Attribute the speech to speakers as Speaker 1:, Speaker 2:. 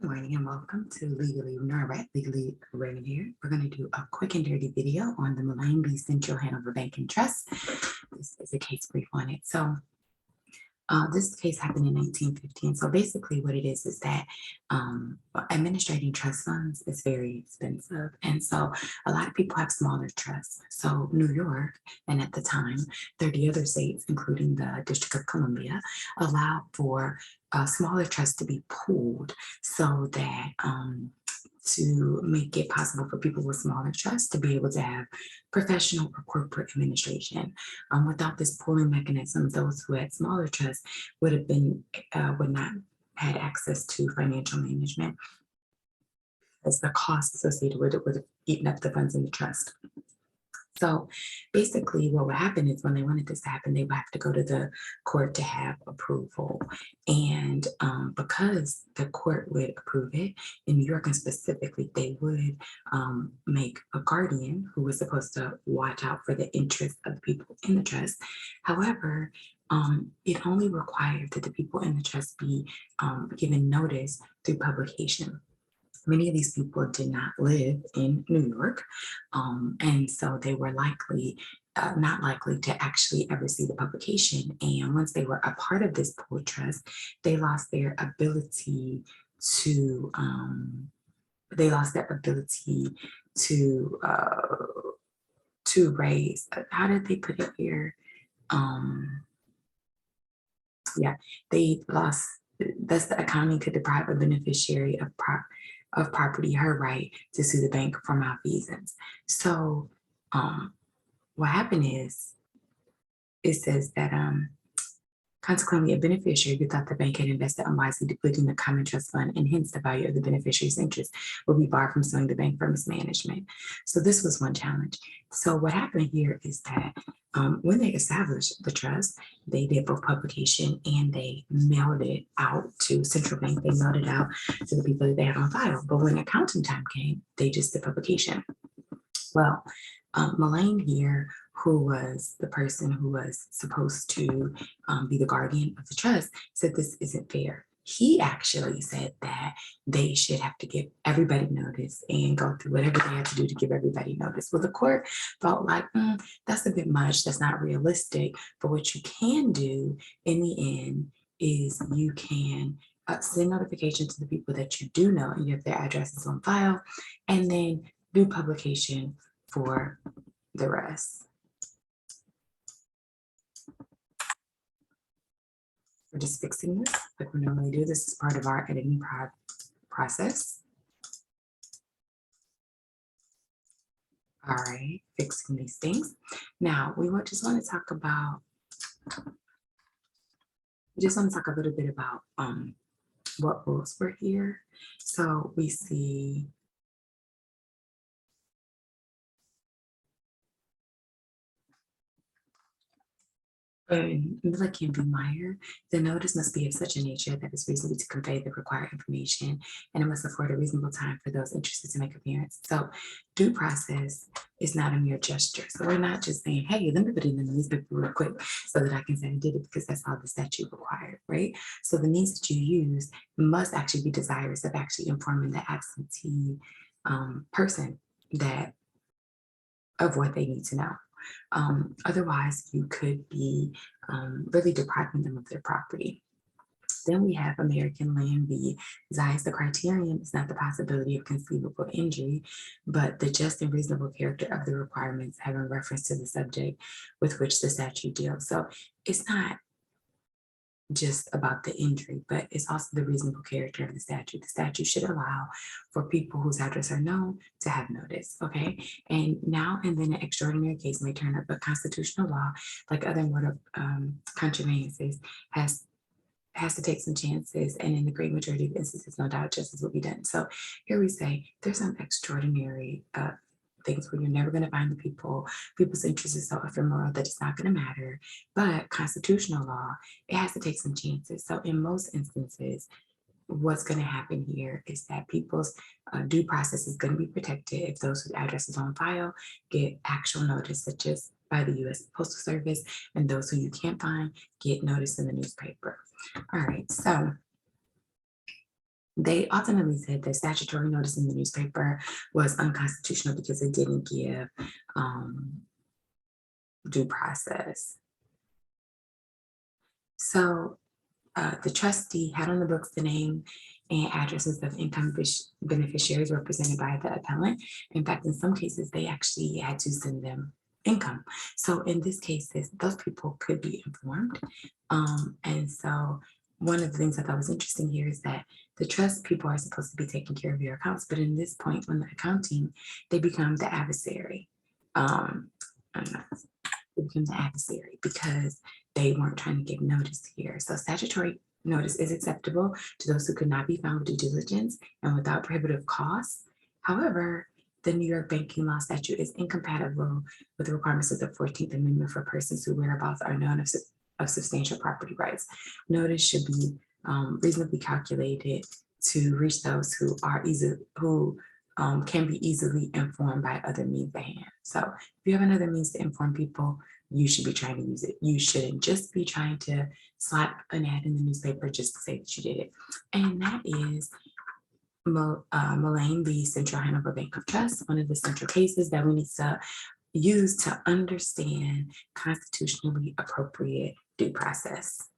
Speaker 1: Good morning and welcome to Legally Raven here. We're going to do a quick and dirty video on the Mullane v. Central Hanover Bank and Trust. This is a case brief on it. This case happened in 1915. So basically what it is that administrating trust funds is very expensive. And so a lot of people have smaller trusts. So New York, and at the time, 30 other states, including the District of Columbia, allowed for smaller trusts to be pooled so that to make it possible for people with smaller trusts to be able to have professional or corporate administration. Without this pooling mechanism, those who had smaller trusts would not had access to financial management, as the cost associated with it would have eaten up the funds in the trust. So basically what would happen is when they wanted this to happen, they would have to go to the court to have approval. And because the court would approve it, in New York and specifically, they would make a guardian who was supposed to watch out for the interests of the people in the trust. However, it only required that the people in the trust be given notice through publication. Many of these people did not live in New York, and so they were not likely to actually ever see the publication. And once they were a part of this pool trust, they lost their ability to raise. How did they put it here? They lost. Thus, the accounting could deprive a beneficiary of property her right to sue the bank for malfeasance. So what happened is it says that consequently, a beneficiary who thought the bank had invested unwisely, depleting the common trust fund, and hence the value of the beneficiary's interest, will be barred from suing the bank for mismanagement. So this was one challenge. So what happened here is that when they established the trust, they did both publication and they mailed it out to Central Bank. They mailed it out to the people that they had on file. But when accounting time came, they just did publication. Well, Mullane here, who was the person who was supposed to be the guardian of the trust, said this isn't fair. He actually said that they should have to give everybody notice and go through whatever they had to do to give everybody notice. Well, the court felt like, that's a bit much. That's not realistic. But what you can do in the end is you can send notification to the people that you do know and you have their addresses on file, and then do publication for the rest. We're just fixing this like we normally do. This is part of our editing process. All right, fixing these things. Now we just want to talk about a little bit about what rules were here. So we see in Mullane v. Meyer, the notice must be of such a nature that it's reasonable to convey the required information, and it must afford a reasonable time for those interested to make appearance. So due process is not a mere gesture. So we're not just saying, hey, let me put it in the newspaper real quick so that I can say I did it, because that's all the statute required, right? So the means that you use must actually be desirous of actually informing the absentee person of what they need to know. Otherwise, you could be really depriving them of their property. Then we have American Land v. Zeiss. The criterion is not the possibility of conceivable injury, but the just and reasonable character of the requirements having reference to the subject with which the statute deals. So it's not just about the injury, but it's also the reasonable character of the statute. The statute should allow for people whose addresses are known to have notice, okay? And now and then an extraordinary case may turn up, but constitutional law, like other mortal contrivances, has to take some chances, and in the great majority of instances, no doubt justice will be done. So here we say there's some extraordinary things where you're never going to find the people's interest is so ephemeral that it's not going to matter. But constitutional law, it has to take some chances. So in most instances, what's going to happen here is that people's due process is going to be protected if those whose addresses on file get actual notice, such as by the U.S. Postal Service, and those who you can't find get notice in the newspaper. All right, so they ultimately said that statutory notice in the newspaper was unconstitutional because it didn't give due process. So the trustee had on the books the name and addresses of income beneficiaries represented by the appellant. In fact, in some cases, they actually had to send them income. So in this case, those people could be informed. And so one of the things I thought was interesting here is that the trust people are supposed to be taking care of your accounts, but in this point, when the accounting, they become the adversary. They become the adversary because they weren't trying to give notice here. So statutory notice is acceptable to those who could not be found with due diligence and without prohibitive cause. However, the New York banking law statute is incompatible with the requirements of the 14th Amendment for persons whose whereabouts are known of substantial property rights. Notice should be reasonably calculated to reach those who are can be easily informed by other means at hand. So if you have another means to inform people, you should be trying to use it. You shouldn't just be trying to slap an ad in the newspaper just to say that you did it. And that is Mullane v. Central Hanover Bank of Trust, one of the central cases that we need to use to understand constitutionally appropriate due process.